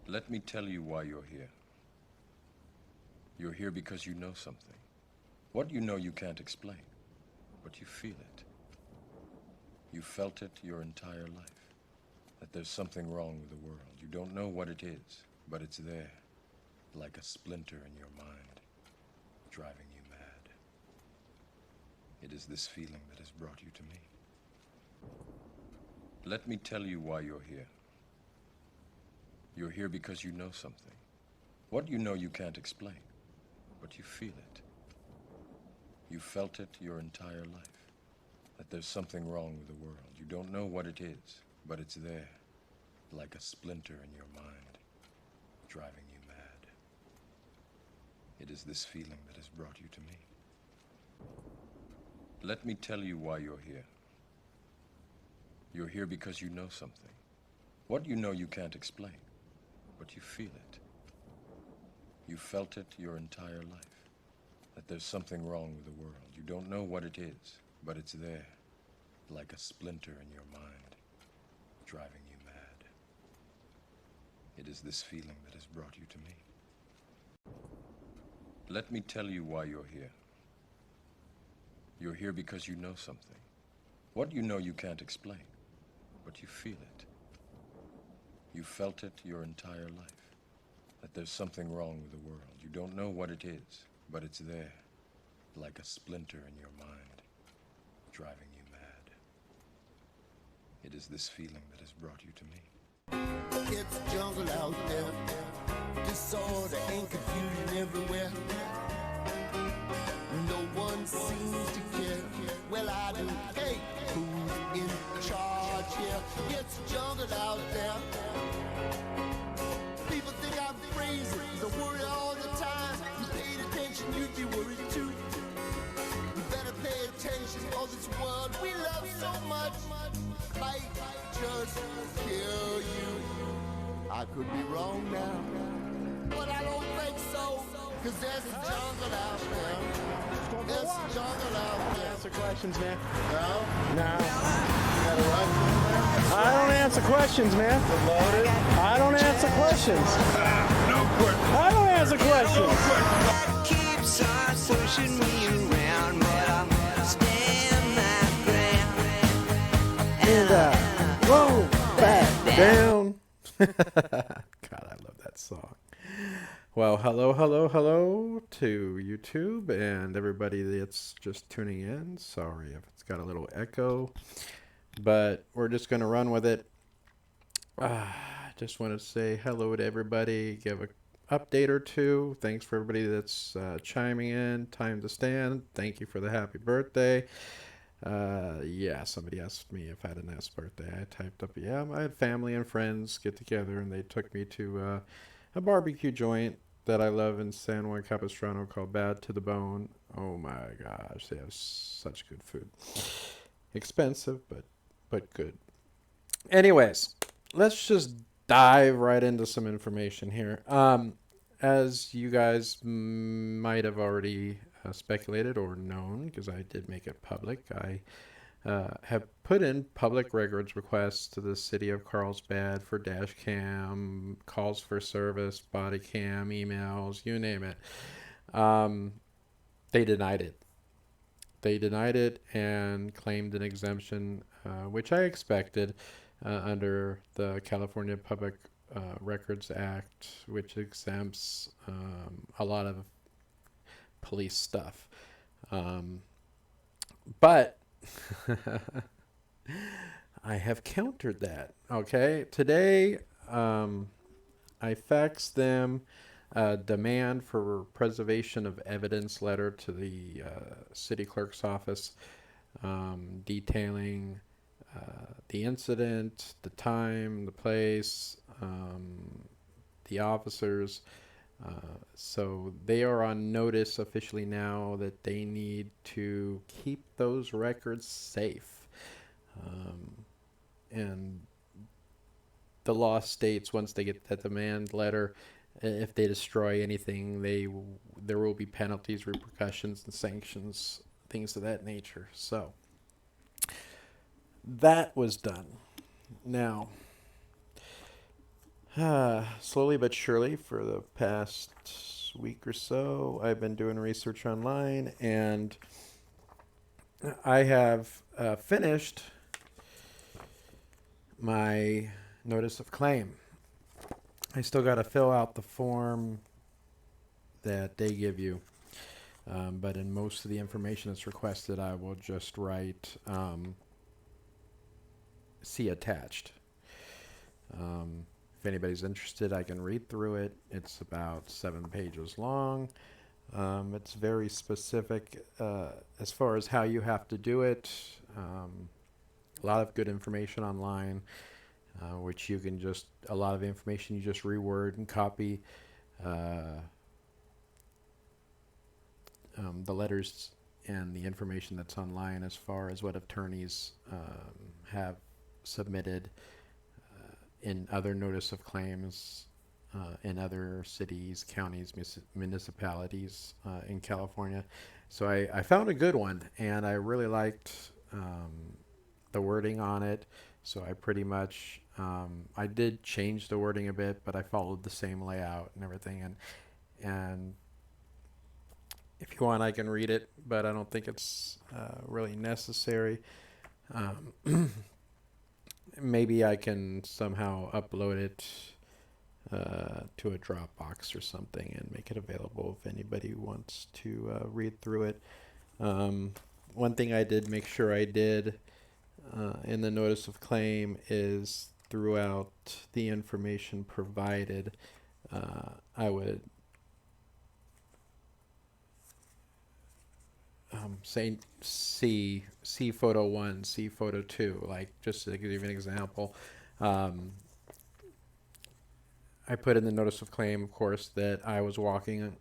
Let me tell you why you're here. You're here because you know something. What you know you can't explain, but you feel it. You felt it your entire life, that there's something wrong with the world. You don't know what it is, but it's there, like a splinter in your mind, driving you mad. It is this feeling that has brought you to me. Let me tell you why you're here. You're here because you know something. What you know you can't explain, but you feel it. You felt it your entire life, that there's something wrong with the world. You don't know what it is, but it's there, like a splinter in your mind, driving you mad. It is this feeling that has brought you to me. Let me tell you why you're here. You're here because you know something. What you know you can't explain, but you feel it. You felt it your entire life, that there's something wrong with the world. You don't know what it is, but it's there, like a splinter in your mind, driving you mad. It is this feeling that has brought you to me. Let me tell you why you're here. You're here because you know something. What you know you can't explain, but you feel it. You felt it your entire life, that there's something wrong with the world. You don't know what it is, but it's there, like a splinter in your mind, driving you mad. It is this feeling that has brought you to me. It's jungle out there, disorder and confusion everywhere. No one seems to care. Well, I do. Hey, who's in charge here? It's jungle out there. People think I'm crazy, I worry all the time. You paid attention, you'd be worried too. You better pay attention, for this world we love so much might just kill you. I could be wrong now, but I don't think so. Cause there's a jungle out there. There's a jungle out there. Answer questions, man. No? No. You got a rifle? I don't answer questions, man. Loaded? I don't answer questions. No question. I don't answer questions. That keeps on pushing me around, but I'm staying my ground. And whoa, back down. God, I love that song. Well, hello to YouTube and everybody that's just tuning in. Sorry if it's got a little echo, but we're just going to run with it. Just want to say hello to everybody, give an update or two. Thanks for everybody that's chiming in. Time to stand. Thank you for the happy birthday. Yeah, somebody asked me if I had a nice birthday. I typed up, yeah, I had family and friends get together and they took me to a barbecue joint that I love in San Juan Capistrano called Bad to the Bone. Oh my gosh, they have such good food. Expensive, but good. Anyways, let's just dive right into some information here. As you guys might have already speculated or known, because I did make it public, I have put in public records requests to the city of Carlsbad for dash cam, calls for service, body cam, emails, you name it. They denied it. They denied it and claimed an exemption, which I expected under the California Public Records Act, which exempts a lot of police stuff. But I have countered that. Okay, today I faxed them a demand for preservation of evidence letter to the city clerk's office, detailing the incident, the time, the place, the officers. So they are on notice officially now that they need to keep those records safe. And the law states once they get that demand letter, if they destroy anything, there will be penalties, repercussions, and sanctions, things of that nature. So that was done. Now, Slowly but surely, for the past week or so, I've been doing research online, and I have finished my notice of claim. I still got to fill out the form that they give you, but in most of the information that's requested, I will just write see attached. If anybody's interested, I can read through it. It's about 7 pages long. It's very specific as far as how you have to do it. A lot of good information online, which you can just, a lot of information you just reword and copy. The letters and the information that's online as far as what attorneys have submitted in other notice of claims in other cities, counties, municipalities in California. So I found a good one, and I really liked the wording on it. So I pretty much, I did change the wording a bit, but I followed the same layout and everything. And if you want, I can read it, but I don't think it's really necessary. Maybe I can somehow upload it to a Dropbox or something and make it available if anybody wants to read through it. One thing I did make sure I did in the notice of claim is throughout the information provided, I would say see photo 1, see photo 2, like just to give you an example. I put in the notice of claim, of course, that I was walking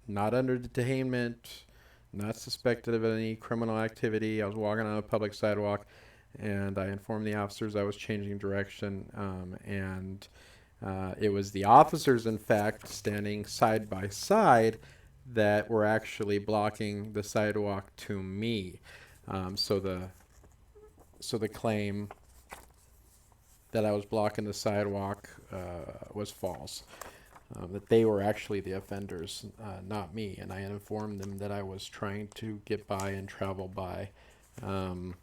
not under detainment, not suspected of any criminal activity. I was walking on a public sidewalk, and I informed the officers I was changing direction, and it was the officers, in fact, standing side by side that were actually blocking the sidewalk to me. So the claim that I was blocking the sidewalk was false. That they were actually the offenders, not me. And I had informed them that I was trying to get by and travel by. And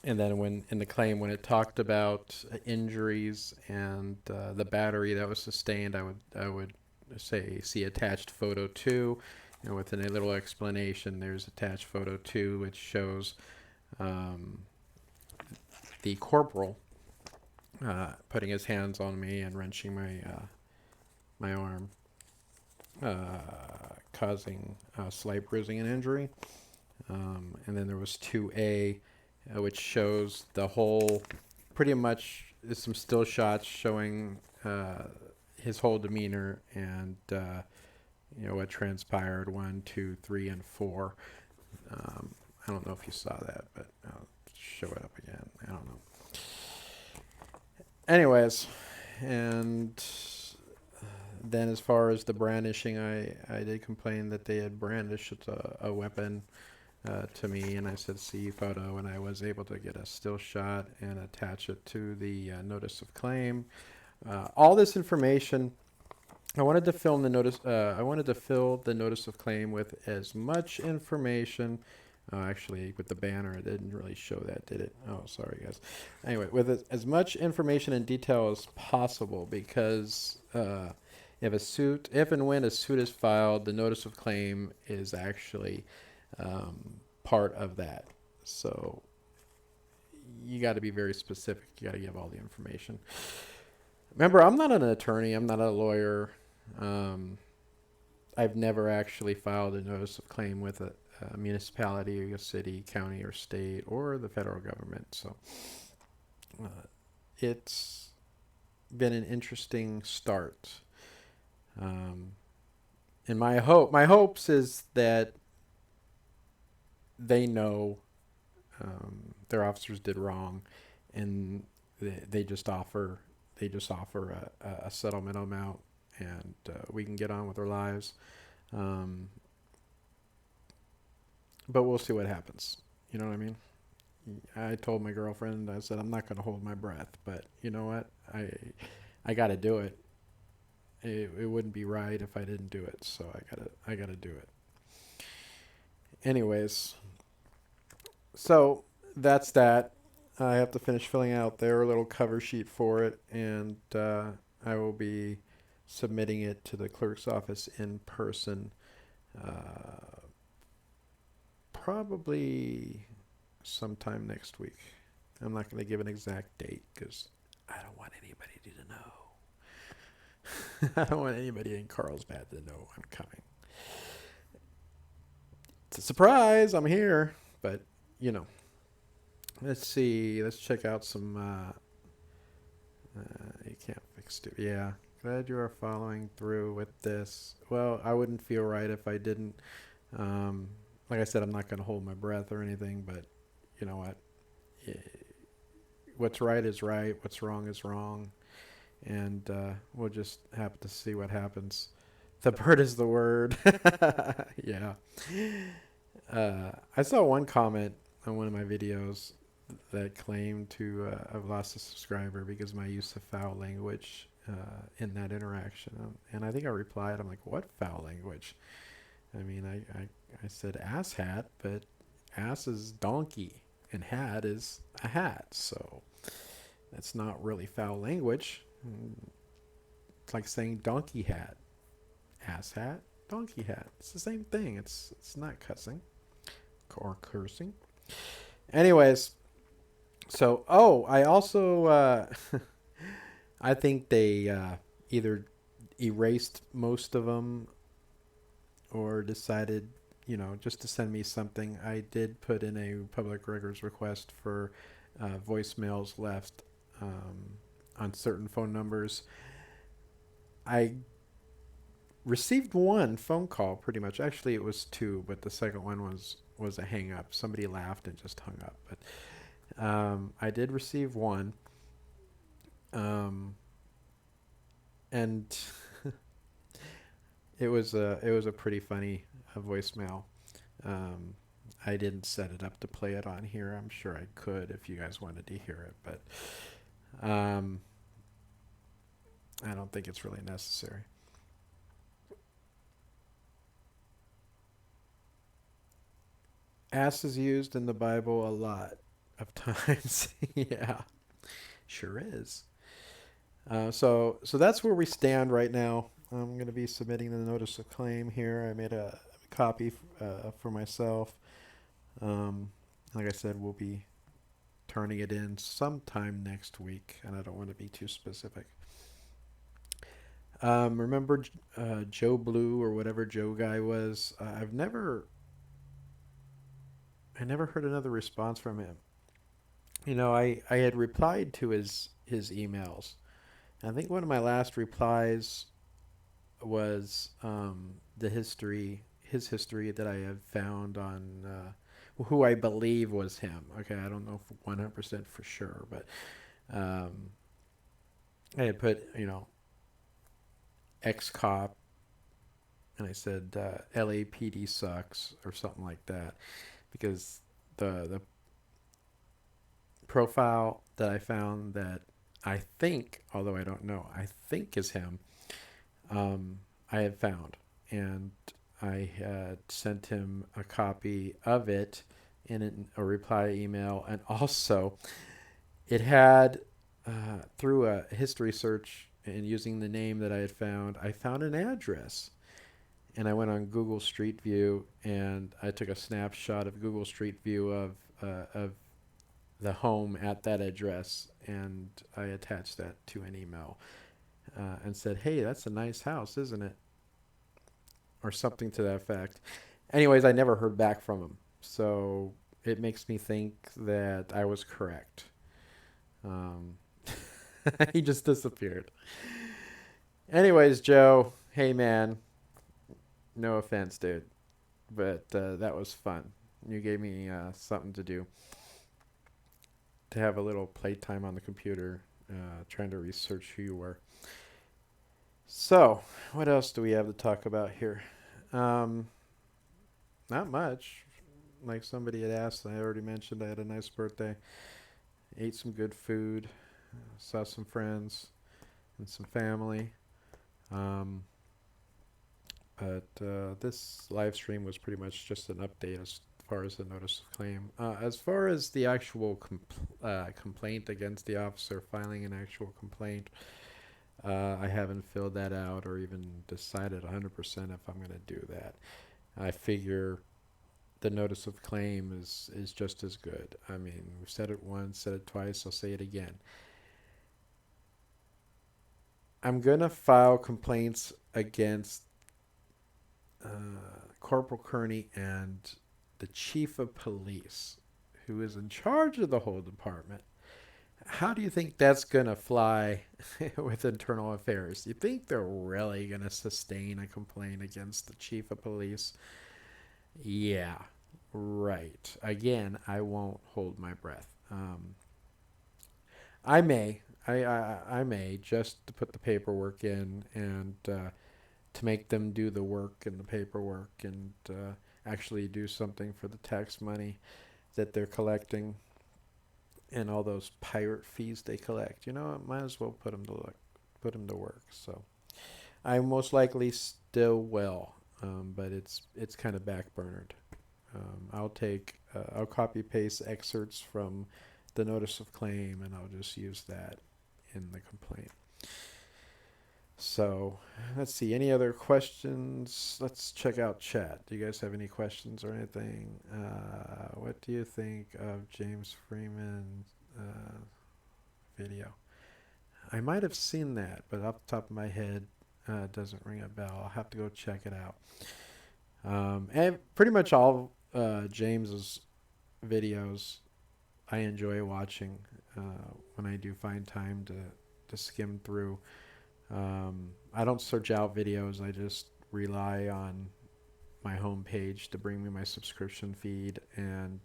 then when in the claim, when it talked about injuries and the battery that was sustained, I would say see attached photo 2, and within a little explanation there's attached photo 2, which shows the corporal putting his hands on me and wrenching my arm, causing slight bruising and injury. And then there was 2A, which shows the whole, pretty much some still shots showing his whole demeanor and what transpired 1, 2, 3, and 4. I don't know if you saw that, but I'll show it up again. I don't know. Anyways, and then as far as the brandishing, I did complain that they had brandished a weapon to me, and I said see photo, and I was able to get a still shot and attach it to the notice of claim. All this information, I wanted to fill the notice. I wanted to fill the notice of claim with as much information. Actually, with the banner, it didn't really show that, did it? Oh, sorry, guys. Anyway, with as much information and detail as possible, because if and when a suit is filed, the notice of claim is actually part of that. So you got to be very specific. You got to give all the information. Remember, I'm not an attorney. I'm not a lawyer. I've never actually filed a notice of claim with a municipality, or a city, county, or state, or the federal government. So it's been an interesting start. And my hopes is that they know their officers did wrong, and they just offer a settlement amount, and we can get on with our lives. But we'll see what happens. You know what I mean? I told my girlfriend, I said, I'm not going to hold my breath, but you know what? I got to do it. It wouldn't be right if I didn't do it, so I gotta do it. Anyways, so that's that. I have to finish filling out their little cover sheet for it, and I will be submitting it to the clerk's office in person, probably sometime next week. I'm not going to give an exact date because I don't want anybody to know. I don't want anybody in Carlsbad to know I'm coming. It's a surprise. I'm here, but you know. Let's see. Let's check out some. You can't fix it. Yeah. Glad you are following through with this. Well, I wouldn't feel right if I didn't. Like I said, I'm not going to hold my breath or anything, but you know what? What's right is right. What's wrong is wrong. And we'll just have to see what happens. The bird is the word. Yeah. I saw one comment on one of my videos that claimed to have lost a subscriber because of my use of foul language in that interaction. And I think I replied, I'm like, what foul language? I mean, I said ass hat, but ass is donkey and hat is a hat. So that's not really foul language. It's like saying donkey hat, ass hat, donkey hat. It's the same thing. It's not cussing or cursing. Anyways, so I also I think they either erased most of them or decided, you know, just to send me something. I did put in a public records request for voicemails left on certain phone numbers. I received one phone call pretty much. Actually, it was two, but the second one was a hang up. Somebody laughed and just hung up. But I did receive one. And it was a pretty funny voicemail. I didn't set it up to play it on here. I'm sure I could if you guys wanted to hear it, but I don't think it's really necessary. Ass is used in the Bible a lot of times. Yeah, sure is. So that's where we stand right now. I'm going to be submitting the notice of claim here. I made a copy for myself. Like I said, we'll be turning it in sometime next week, and I don't want to be too specific. Remember Joe Blue or whatever Joe guy was? I never heard another response from him. You know, I had replied to his emails. I think one of my last replies was his history that I have found on who I believe was him. Okay, I don't know 100% for sure, but I had put, you know, ex-cop, and I said LAPD sucks or something like that, because the profile that I found that I think, although I don't know, I think is him, I had found, and I had sent him a copy of it in a reply email, and also it had, through a history search and using the name that I had found, I found an address. And I went on Google Street View, and I took a snapshot of Google Street View of the home at that address, and I attached that to an email and said, hey, that's a nice house, isn't it? Or something to that effect. Anyways, I never heard back from him. So it makes me think that I was correct. He just disappeared. Anyways, Joe, hey, man. No offense, dude. But that was fun. You gave me something to do. To have a little playtime on the computer, trying to research who you were. So, what else do we have to talk about here? Not much. Like somebody had asked, I already mentioned I had a nice birthday. Ate some good food. Saw some friends and some family. Um, but this live stream was pretty much just an update as far as the notice of claim. As far as the actual complaint against the officer, filing an actual complaint, I haven't filled that out or even decided 100% if I'm going to do that. I figure the notice of claim is just as good. I mean, we've said it once, said it twice, I'll say it again. I'm going to file complaints against Corporal Kearney and the chief of police, who is in charge of the whole department. How do you think that's going to fly with internal affairs? Do you think they're really going to sustain a complaint against the chief of police? Yeah, right. Again, I won't hold my breath. I may just to put the paperwork in and to make them do the work and the paperwork and actually do something for the tax money that they're collecting and all those pirate fees they collect. You know, I might as well put them to work. So I most likely still will, but it's kind of backburnered. I'll copy paste excerpts from the notice of claim and I'll just use that in the complaint. So let's see, any other questions? Let's check out chat. Do you guys have any questions or anything? What do you think of James Freeman's video? I might have seen that, but off the top of my head, it doesn't ring a bell. I'll have to go check it out. And pretty much all James's videos I enjoy watching when I do find time to skim through. I don't search out videos. I just rely on my homepage to bring me my subscription feed and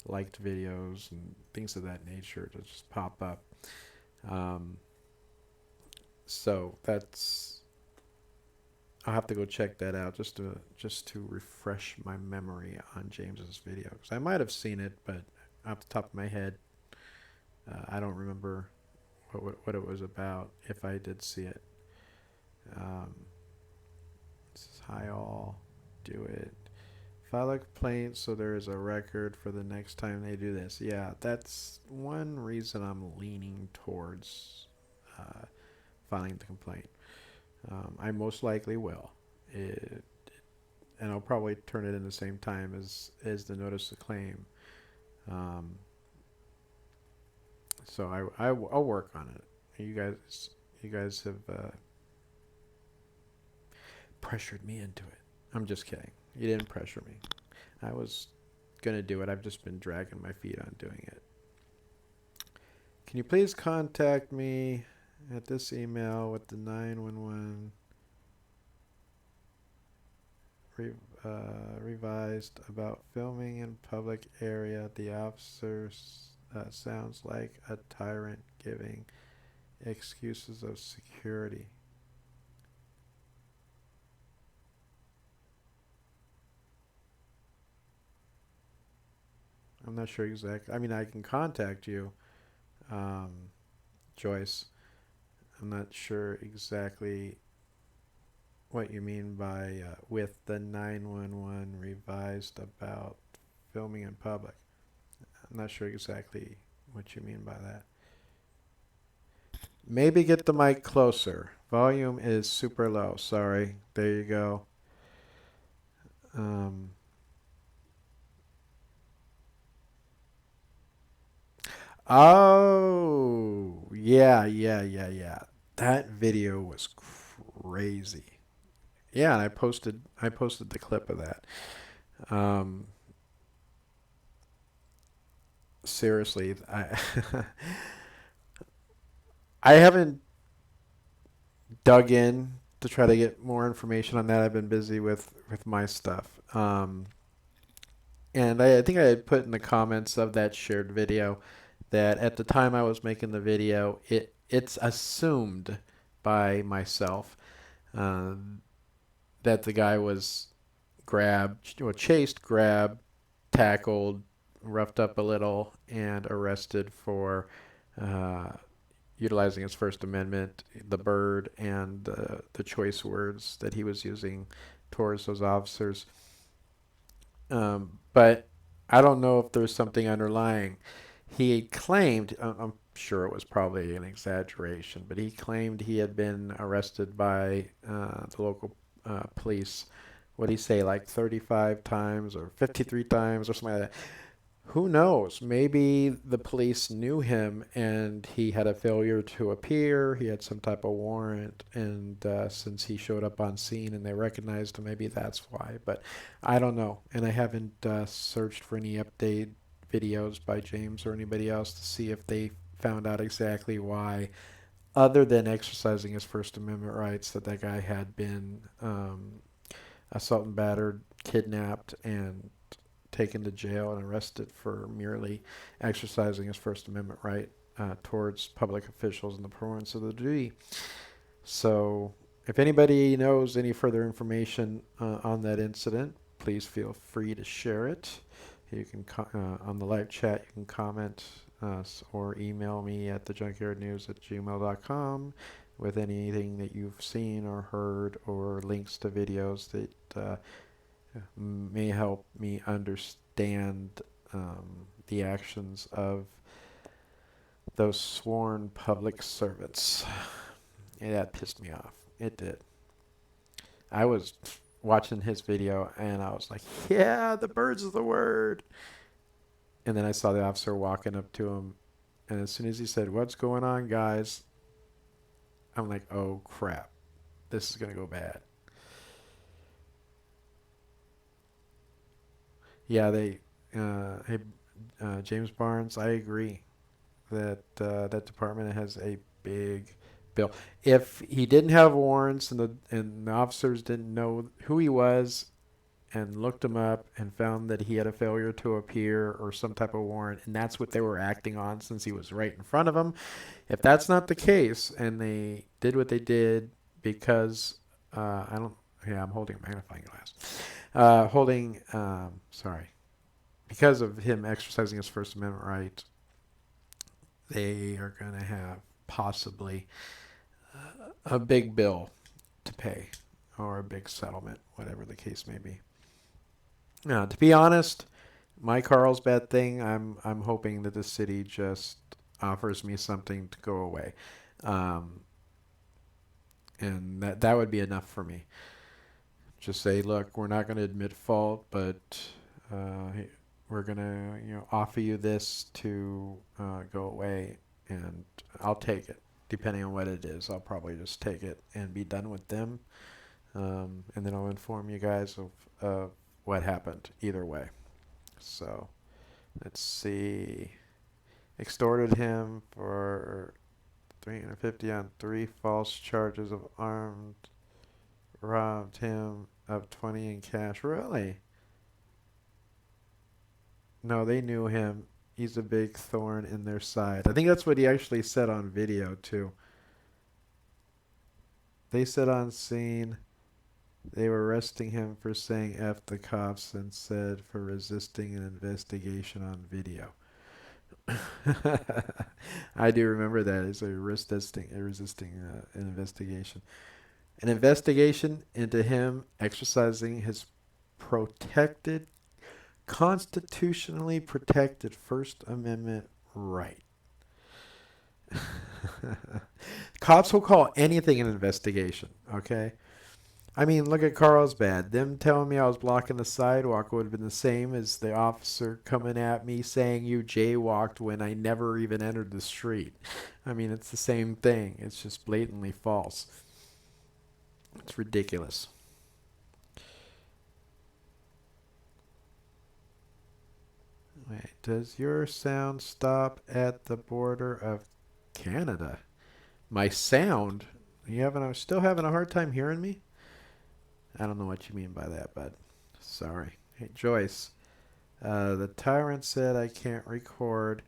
liked videos and things of that nature to just pop up. So that's, I'll have to go check that out just to refresh my memory on James's video, because I might have seen it, but off the top of my head, I don't remember what it was about, if I did see it. This is hi all, do it. File a complaint so there is a record for the next time they do this. Yeah, that's one reason I'm leaning towards filing the complaint. I most likely will. And I'll probably turn it in the same time as the notice of claim. So I'll work on it. You guys have pressured me into it. I'm just kidding. You didn't pressure me. I was gonna do it. I've just been dragging my feet on doing it. Can you please contact me at this email with the 911 revised about filming in public area? The officer sounds like a tyrant giving excuses of security. I'm not sure exactly. I mean, I can contact you, Joyce. I'm not sure exactly what you mean by with the 911 revised about filming in public. I'm not sure exactly what you mean by that. Maybe get the mic closer. Volume is super low. Sorry. There you go. Oh, yeah. That video was crazy. Yeah, and I posted the clip of that. Seriously, I haven't dug in to try to get more information on that. I've been busy with my stuff. And I think I had put in the comments of that shared video that at the time I was making the video, it's assumed by myself that the guy was chased, grabbed, tackled, roughed up a little, and arrested for utilizing his First Amendment, the bird, and the choice words that he was using towards those officers. But I don't know if there's something underlying. He claimed, I'm sure it was probably an exaggeration, but he claimed he had been arrested by the local police. What did he say, like 35 times or 53 times or something like that? Who knows? Maybe the police knew him and he had a failure to appear. He had some type of warrant, and since he showed up on scene and they recognized him, maybe that's why. But I don't know. And I haven't searched for any update videos by James or anybody else to see if they found out exactly why, other than exercising his First Amendment rights, that guy had been assault and battered, kidnapped, and taken to jail and arrested for merely exercising his First Amendment right towards public officials in the performance of the duty. So if anybody knows any further information on that incident, please feel free to share it. You can on the live chat, you can comment or email me at thejunkyardnews@gmail.com with anything that you've seen or heard, or links to videos that may help me understand the actions of those sworn public servants. And that pissed me off. It did. I was watching his video and I was like, yeah, the bird's the word. And then I saw the officer walking up to him, and as soon as he said, "What's going on, guys?" I'm like, oh crap, this is going to go bad. Yeah, James Barnes, I agree that that department has a big bill. If he didn't have warrants and the officers didn't know who he was and looked him up and found that he had a failure to appear or some type of warrant, and that's what they were acting on since he was right in front of them, if that's not the case and they did what they did because I'm holding a magnifying glass. Because of him exercising his First Amendment right, they are going to have possibly a big bill to pay, or a big settlement, whatever the case may be. Now, to be honest, my Carlsbad thing, I'm hoping that the city just offers me something to go away, and that would be enough for me. Just say, look, we're not going to admit fault, but we're going to offer you this to go away, and I'll take it. Depending on what it is, I'll probably just take it and be done with them, and then I'll inform you guys of what happened either way. So let's see. Extorted him for $350 on 3 false charges of armed. Robbed him of $20 in cash. Really? No, they knew him. He's a big thorn in their side. I think that's what he actually said on video too. They said on scene they were arresting him for saying F the cops and said for resisting an investigation on video. I do remember that as resisting an investigation. An investigation into him exercising his constitutionally protected First Amendment right. Cops will call anything an investigation, okay? I mean, look at Carlsbad. Them telling me I was blocking the sidewalk would have been the same as the officer coming at me saying you jaywalked when I never even entered the street. I mean, it's the same thing. It's just blatantly false. It's ridiculous. Wait, does your sound stop at the border of Canada? My sound? I'm still having a hard time hearing me? I don't know what you mean by that, bud. Sorry. Hey, Joyce. The tyrant said I can't record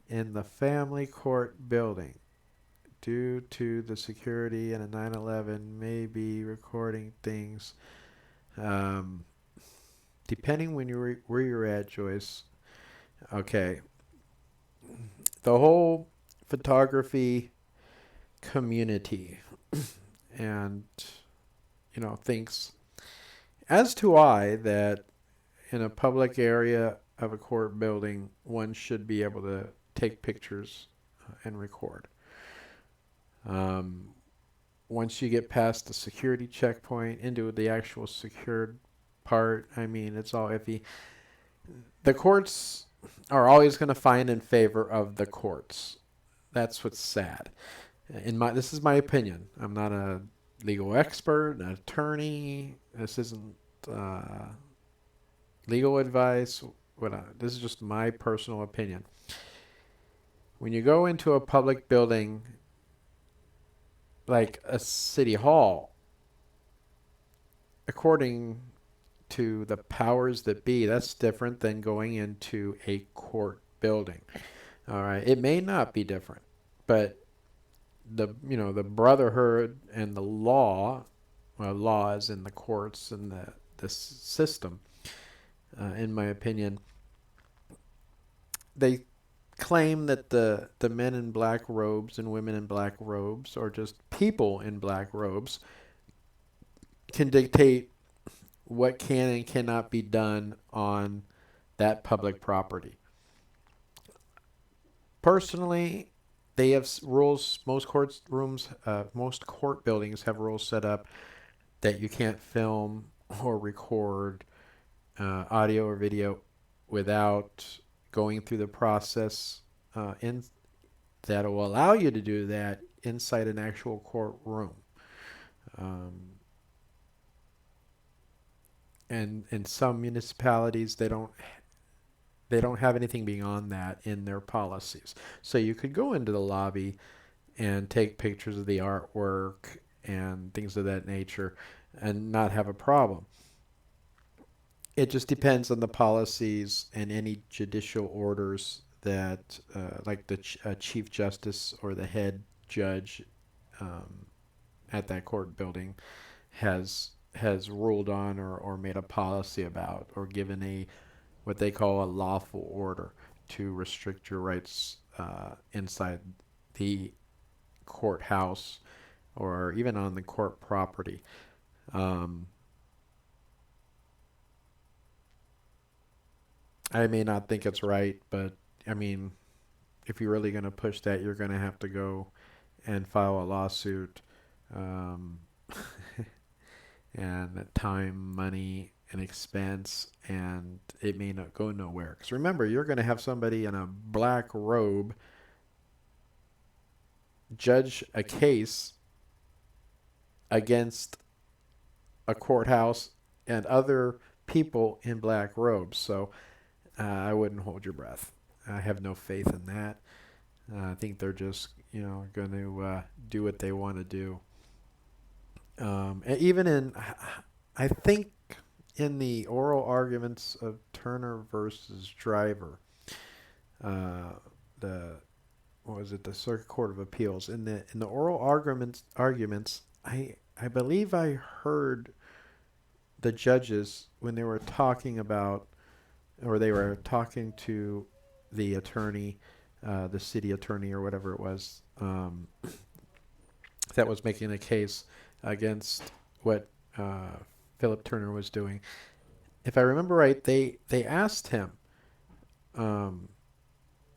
in the family court building due to the security and a 9/11 may be recording things. Depending where you're at, Joyce. Okay. The whole photography community and, thinks, as do I, that in a public area of a court building, one should be able to take pictures and record. Once you get past the security checkpoint into the actual secured part, it's all iffy. The courts are always going to find in favor of the courts. That's what's sad. This is my opinion. I'm not a legal expert, an attorney. This isn't legal advice. This is just my personal opinion. When you go into a public building like a city hall, according to the powers that be, that's different than going into a court building. All right, it may not be different, but the brotherhood and the law is in the courts and the system. In my opinion, they claim that the men in black robes and women in black robes, or just people in black robes, can dictate what can and cannot be done on that public property. Personally, they have rules. Most court buildings have rules set up that you can't film or record audio or video without going through the process that will allow you to do that inside an actual courtroom. And in some municipalities, they don't have anything beyond that in their policies. So you could go into the lobby and take pictures of the artwork and things of that nature and not have a problem. It just depends on the policies and any judicial orders that, like the chief justice or the head judge at that court building has ruled on or made a policy about, or given what they call a lawful order to restrict your rights inside the courthouse or even on the court property. I may not think it's right, but if you're really going to push that, you're going to have to go and file a lawsuit, and time, money, and expense, and it may not go nowhere. Because remember, you're going to have somebody in a black robe judge a case against a courthouse and other people in black robes. So I wouldn't hold your breath. I have no faith in that. I think they're just, going to do what they want to do. I think in the oral arguments of Turner versus Driver, the Circuit Court of Appeals, in the oral arguments, I believe I heard the judges when they were talking about, or they were talking to the attorney, the city attorney or whatever it was, that was making a case against what Philip Turner was doing. If I remember right, they asked him,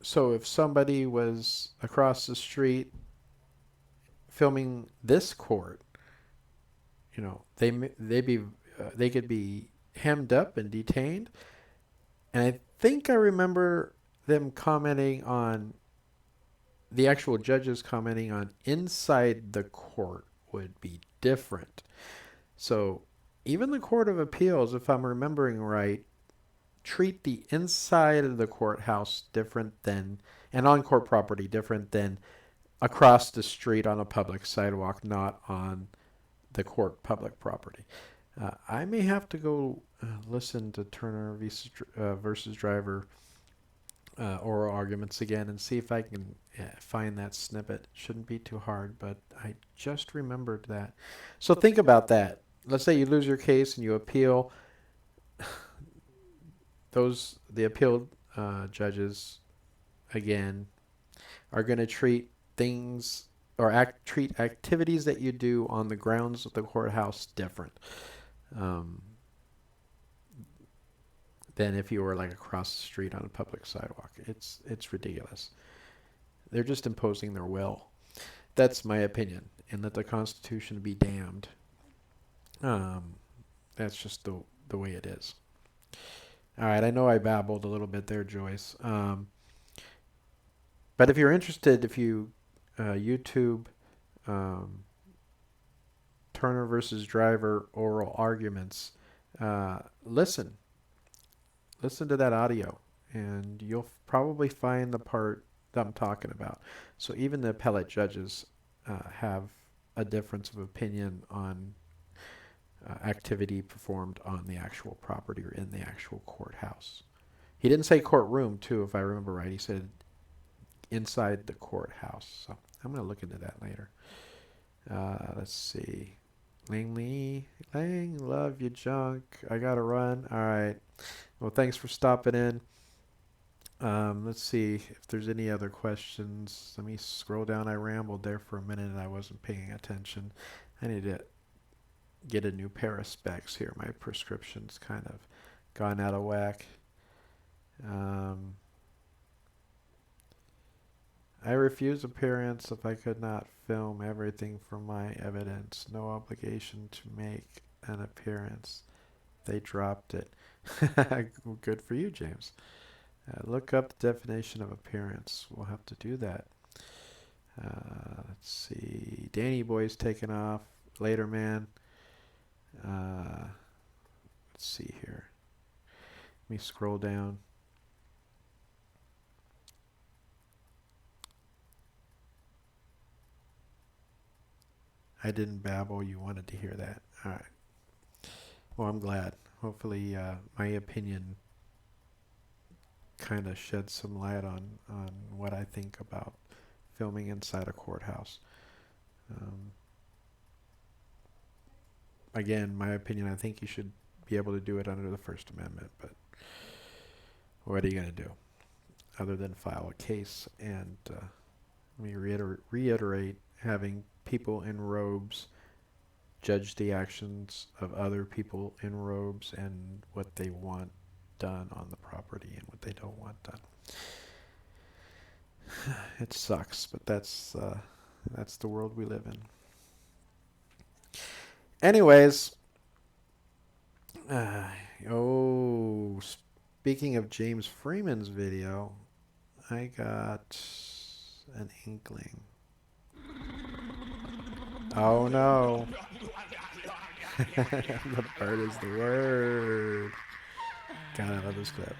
so if somebody was across the street filming this court, they could be hemmed up and detained. And I think I remember them commenting on, the actual judges commenting on, inside the court would be different. So even the Court of Appeals, if I'm remembering right, treat the inside of the courthouse different than, and on court property different than across the street on a public sidewalk, not on the court public property. I may have to go listen to Turner versus Driver oral arguments again and see if I can find that snippet. Shouldn't be too hard, but I just remembered that. So think about that. Let's say you lose your case and you appeal. The appeal judges, again, are going to treat things or treat activities that you do on the grounds of the courthouse different um, than if you were like across the street on a public sidewalk. It's ridiculous. They're just imposing their will. That's my opinion, and let the Constitution be damned. That's just the way it is. All right, I know I babbled a little bit there, Joyce. But if you're interested, if you YouTube Turner versus Driver oral arguments, listen to that audio, and you'll probably find the part that I'm talking about. So even the appellate judges have a difference of opinion on activity performed on the actual property or in the actual courthouse. He didn't say courtroom, too, if I remember right. He said inside the courthouse. So I'm going to look into that later. Let's see. Lang, love you, Junk. I got to run. All right. Well, thanks for stopping in. Let's see if there's any other questions. Let me scroll down. I rambled there for a minute and I wasn't paying attention. I need to get a new pair of specs here. My prescription's kind of gone out of whack. I refuse appearance if I could not film everything from my evidence. No obligation to make an appearance. They dropped it. Good for you, James. Look up the definition of appearance. We'll have to do that. Let's see. Danny Boy's taken off. Later, man. Let's see here. Let me scroll down. I didn't babble. You wanted to hear that. All right. Well, I'm glad. Hopefully, my opinion kind of sheds some light on what I think about filming inside a courthouse. Again, my opinion, I think you should be able to do it under the First Amendment, but what are you going to do other than file a case? And let me reiterate, having people in robes judge the actions of other people in robes and what they want done on the property and what they don't want done. It sucks, but that's the world we live in. Anyways, speaking of James Freeman's video, I got an inkling. Oh no. The bird is the word. God, I love this clip.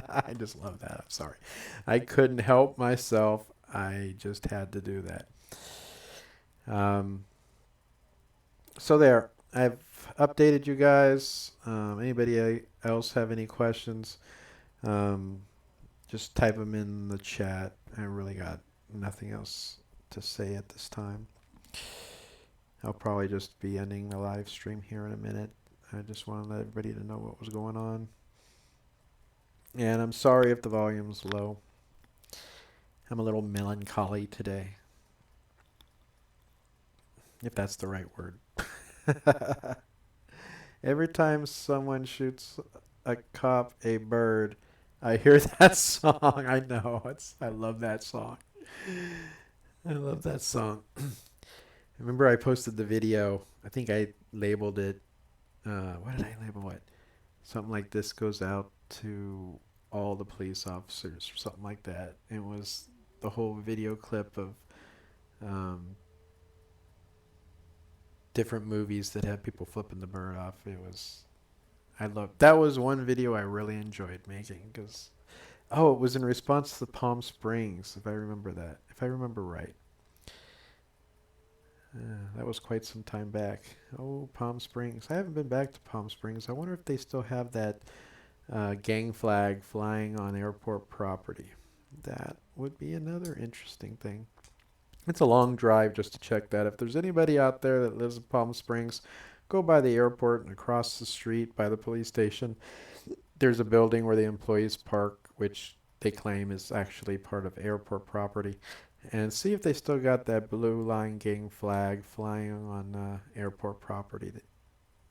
I just love that. I'm sorry. I couldn't help myself. I just had to do that. So there. I've updated you guys. Anybody else have any questions? Just type them in the chat. I really got nothing else to say at this time. I'll probably just be ending the live stream here in a minute. I just want to let everybody to know what was going on. And I'm sorry if the volume's low. I'm a little melancholy today. If that's the right word. Every time someone shoots a cop a bird, I hear that song. I know. I love that song. I love that song. Remember I posted the video. I think I labeled it. What did I label it? Something like "This goes out to all the police officers" or something like that. It was the whole video clip of different movies that had people flipping the bird off. That was one video I really enjoyed making because, it was in response to the Palm Springs, if I remember right. That was quite some time back. Oh, Palm Springs. I haven't been back to Palm Springs. I wonder if they still have that gang flag flying on airport property. That would be another interesting thing. It's a long drive just to check that. If there's anybody out there that lives in Palm Springs, go by the airport and across the street by the police station, there's a building where the employees park, which they claim is actually part of airport property, and see if they still got that blue line gang flag flying on airport property.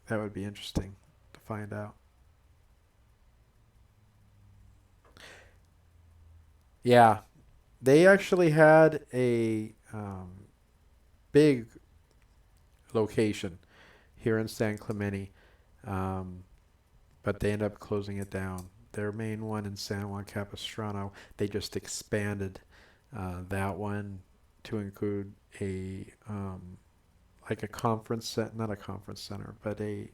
That would be interesting to find out. Yeah, they actually had a big location here in San Clemente, but they ended up closing it down. Their main one in San Juan Capistrano, they just expanded that one to include a like a conference set, not a conference center, but a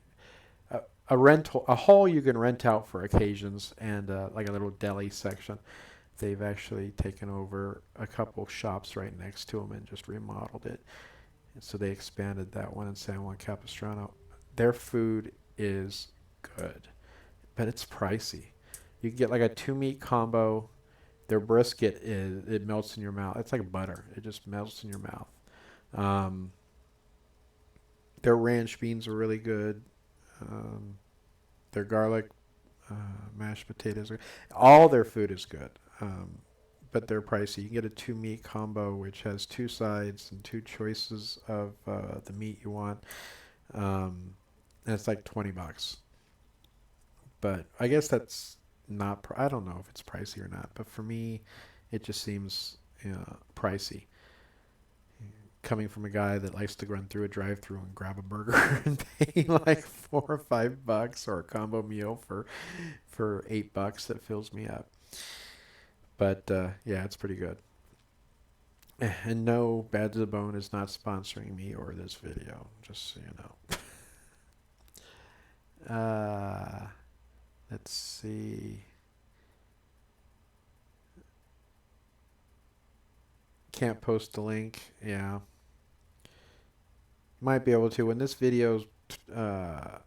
rental, a hall you can rent out for occasions, and like a little deli section. They've actually taken over a couple shops right next to them and just remodeled it. And so they expanded that one in San Juan Capistrano. Their food is good, but it's pricey. You can get like a 2-meat combo. Their brisket it melts in your mouth. It's like butter. It just melts in your mouth. Their ranch beans are really good. Their garlic mashed potatoes all their food is good. But they're pricey. You can get a 2-meat combo, which has 2 sides and 2 choices of the meat you want. And it's like $20. But I guess that's not, I don't know if it's pricey or not. But for me, it just seems pricey. Coming from a guy that likes to run through a drive-thru and grab a burger and pay like $4 or $5, or a combo meal for $8 that fills me up. But yeah, it's pretty good. And no, Bad to the Bone is not sponsoring me or this video, just so you know. Let's see. Can't post the link. Yeah. Might be able to. When this video, I'll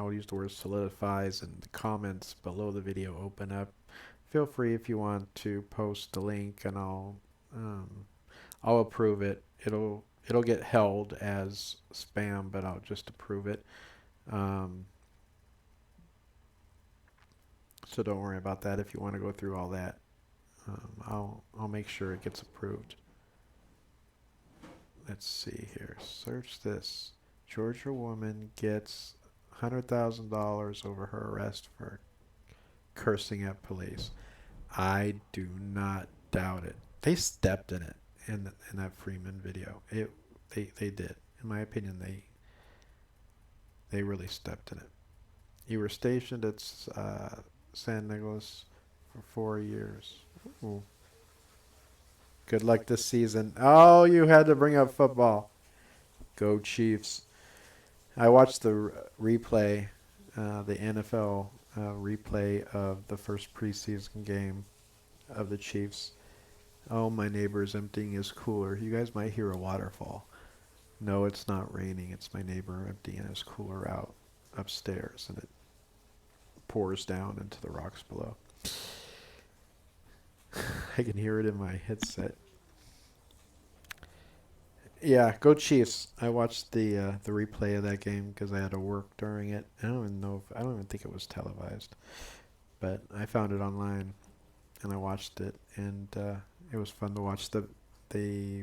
use the word solidifies, and the comments below the video open up, feel free if you want to post the link, and I'll approve it. It'll get held as spam, but I'll just approve it. So don't worry about that if you want to go through all that. I'll make sure it gets approved. Let's see here. Search this. Georgia woman gets $100,000 over her arrest for cursing at police. I do not doubt it. They stepped in it in that Freeman video. They did. In my opinion, they really stepped in it. You were stationed at San Nicolas for 4 years. Ooh. Good luck this season. Oh, you had to bring up football. Go Chiefs. I watched the replay, the NFL replay of the first preseason game of the Chiefs. Oh, my neighbor is emptying his cooler. You guys might hear a waterfall. No, it's not raining. It's my neighbor emptying his cooler out upstairs, and it pours down into the rocks below. I can hear it in my headset. Yeah, go Chiefs. I watched the replay of that game because I had to work during it. I don't even think it was televised, but I found it online and I watched it, and it was fun to watch the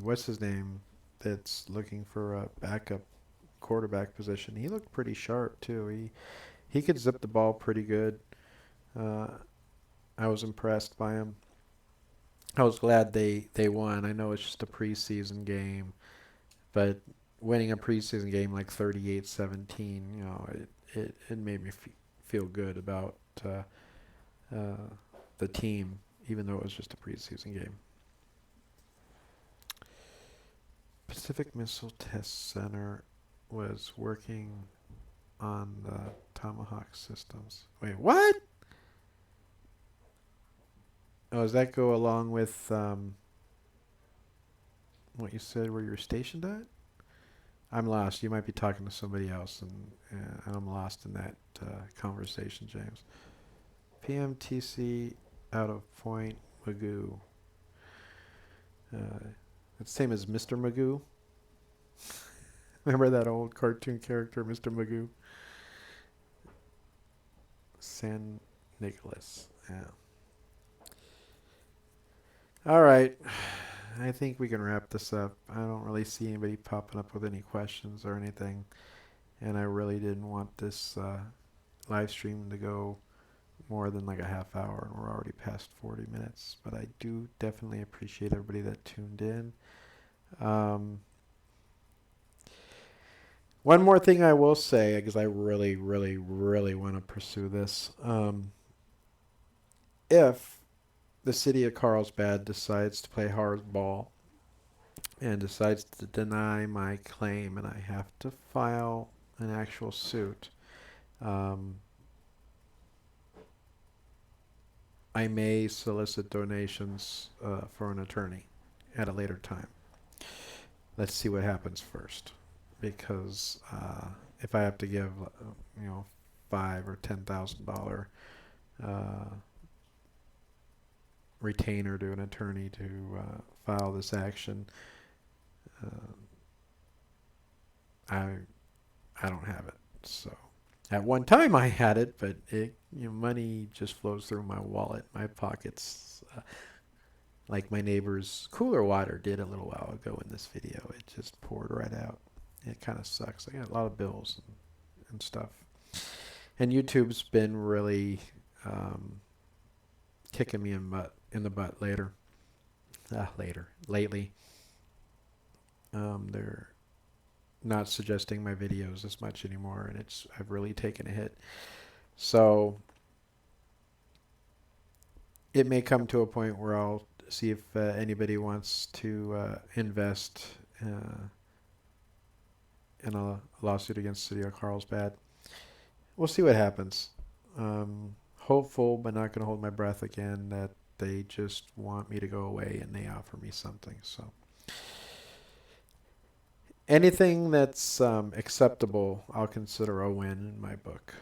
what's his name that's looking for a backup quarterback position. He looked pretty sharp too. He could zip the ball pretty good. I was impressed by him. I was glad they won. I know it's just a preseason game, but winning a preseason game like 38-17, you know, it made me feel good about the team, even though it was just a preseason game. Pacific Missile Test Center was working on the Tomahawk systems. Wait, what? Oh, does that go along with what you said where you're stationed at? I'm lost. You might be talking to somebody else, and I'm lost in that conversation, James. PMTC out of Point Magoo. It's the same as Mr. Magoo. Remember that old cartoon character, Mr. Magoo? San Nicholas. Yeah. All right. I think we can wrap this up. I don't really see anybody popping up with any questions or anything. And I really didn't want this live stream to go more than like a half hour. And we're already past 40 minutes. But I do definitely appreciate everybody that tuned in. One more thing I will say, because I really, really, really want to pursue this. If the city of Carlsbad decides to play hardball and decides to deny my claim and I have to file an actual suit, I may solicit donations for an attorney at a later time. Let's see what happens first. Because if I have to give, $5,000 or $10,000 retainer to an attorney to file this action, I don't have it. So at one time I had it, but money just flows through my wallet, my pockets, like my neighbor's cooler water did a little while ago in this video. It just poured right out. It kind of sucks. I got a lot of bills and stuff. And YouTube's been really kicking me in the butt lately. They're not suggesting my videos as much anymore, and I've really taken a hit. So it may come to a point where I'll see if anybody wants to invest in a lawsuit against the city of Carlsbad. We'll see what happens. Hopeful, but not going to hold my breath again, that they just want me to go away and they offer me something. So anything that's acceptable, I'll consider a win in my book.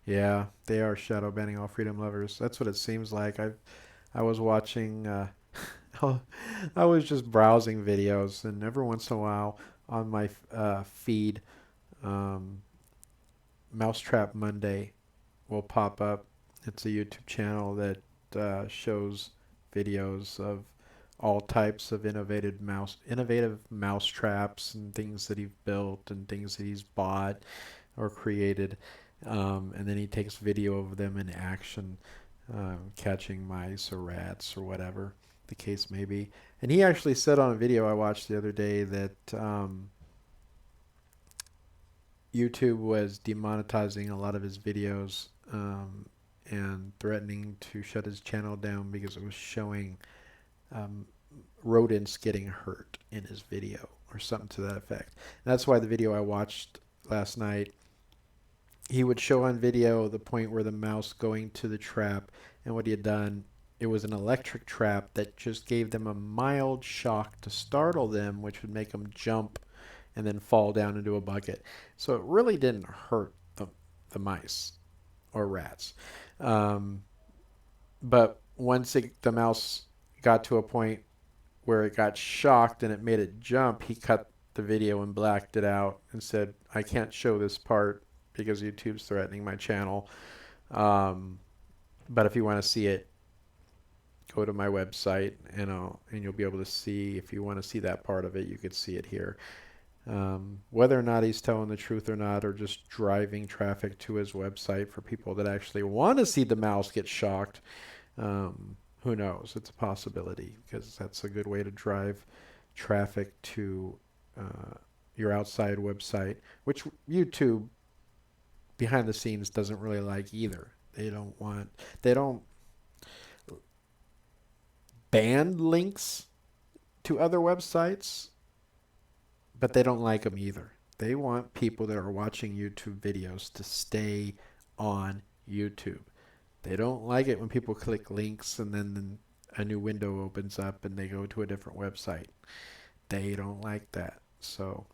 Yeah, they are shadow banning all freedom lovers. That's what it seems like. I was watching, I was just browsing videos, and every once in a while on my feed, Mousetrap Monday will pop up. It's a YouTube channel that shows videos of all types of innovative mouse traps and things that he's built and things that he's bought or created. And then he takes video of them in action, catching mice or rats or whatever the case may be. And he actually said on a video I watched the other day that YouTube was demonetizing a lot of his videos and threatening to shut his channel down because it was showing rodents getting hurt in his video or something to that effect. And that's why the video I watched last night, he would show on video the point where the mouse going to the trap, and what he had done, it was an electric trap that just gave them a mild shock to startle them, which would make them jump and then fall down into a bucket. So it really didn't hurt the mice or rats. But once the mouse got to a point where it got shocked and it made it jump, he cut the video and blacked it out and said, I can't show this part because YouTube's threatening my channel. But if you want to see it, go to my website and you'll be able to see. If you want to see that part of it, you could see it here. Whether or not he's telling the truth or not, or just driving traffic to his website for people that actually want to see the mouse get shocked, who knows? It's a possibility, because that's a good way to drive traffic to your outside website, which YouTube behind the scenes doesn't really like either. They don't ban links to other websites, but they don't like them either. They want people that are watching YouTube videos to stay on YouTube. They don't like it when people click links and then a new window opens up and they go to a different website. They don't like that. So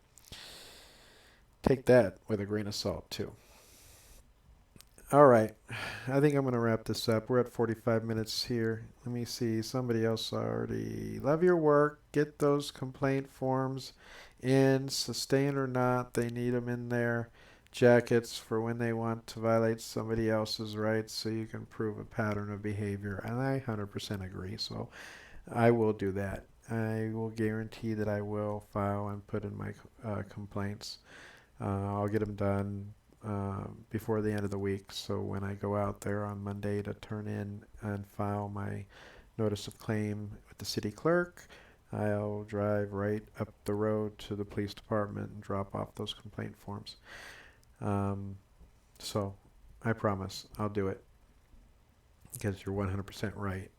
take that with a grain of salt too. All right. I think I'm going to wrap this up. We're at 45 minutes here. Let me see. Somebody else already. Love your work. Get those complaint forms in, sustained or not. They need them in their jackets for when they want to violate somebody else's rights so you can prove a pattern of behavior. And I 100% agree. So I will do that. I will guarantee that I will file and put in my complaints. I'll get them done before the end of the week. So when I go out there on Monday to turn in and file my notice of claim with the city clerk, I'll drive right up the road to the police department and drop off those complaint forms. So I promise I'll do it because you're 100% right.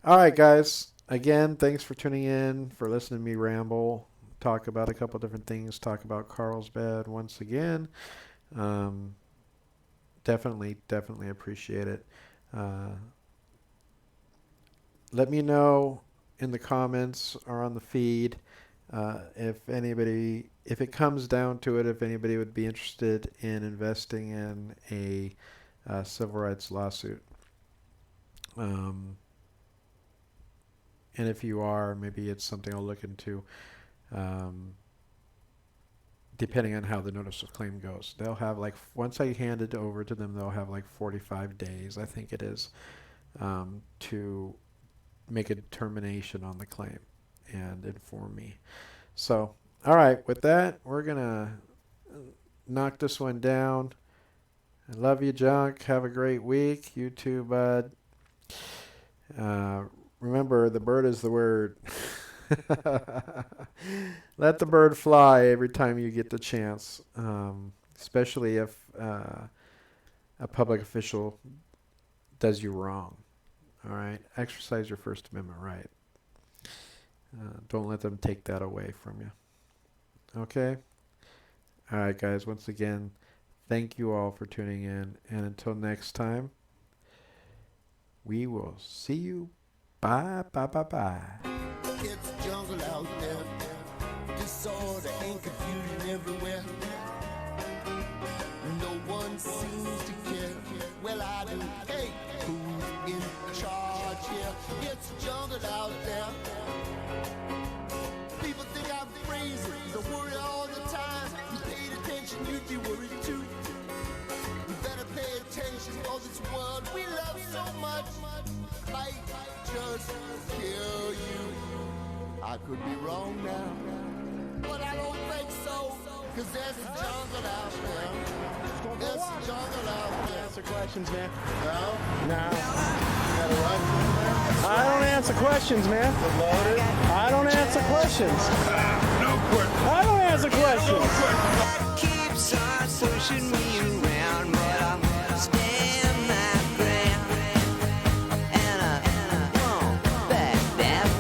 All right, guys. Again, thanks for tuning in, for listening to me ramble. Talk about a couple different things. Talk about Carlsbad once again. Definitely appreciate it. Let me know in the comments or on the feed if it comes down to it, if anybody would be interested in investing in a civil rights lawsuit. And if you are, maybe it's something I'll look into. Depending on how the notice of claim goes. They'll have once I hand it over to them, they'll have 45 days, I think it is, to make a determination on the claim and inform me. So, all right, with that, we're going to knock this one down. I love you, Junk. Have a great week. You too, bud. Remember, the bird is the word. Let the bird fly every time you get the chance, especially if a public official does you wrong. All right? Exercise your First Amendment right. Don't let them take that away from you. Okay? All right, guys. Once again, thank you all for tuning in. And until next time, we will see you. Bye. It's jungle out there, disorder and confusion everywhere. No one seems to care. Well, I do. Hey, who's in charge here? It's jungle out there. People think I'm crazy, they worry all the time. You paid attention, you'd be worried too. You better pay attention, for this world we love so much might just kill you. I could be wrong now, but I don't think so, cause there's a jungle out there. There's a jungle out there. Answer questions, man. No? No. Got a rifle in there? I don't answer questions, man. Loaded? I don't answer questions. No question. I don't answer questions. Keeps on pushing me around.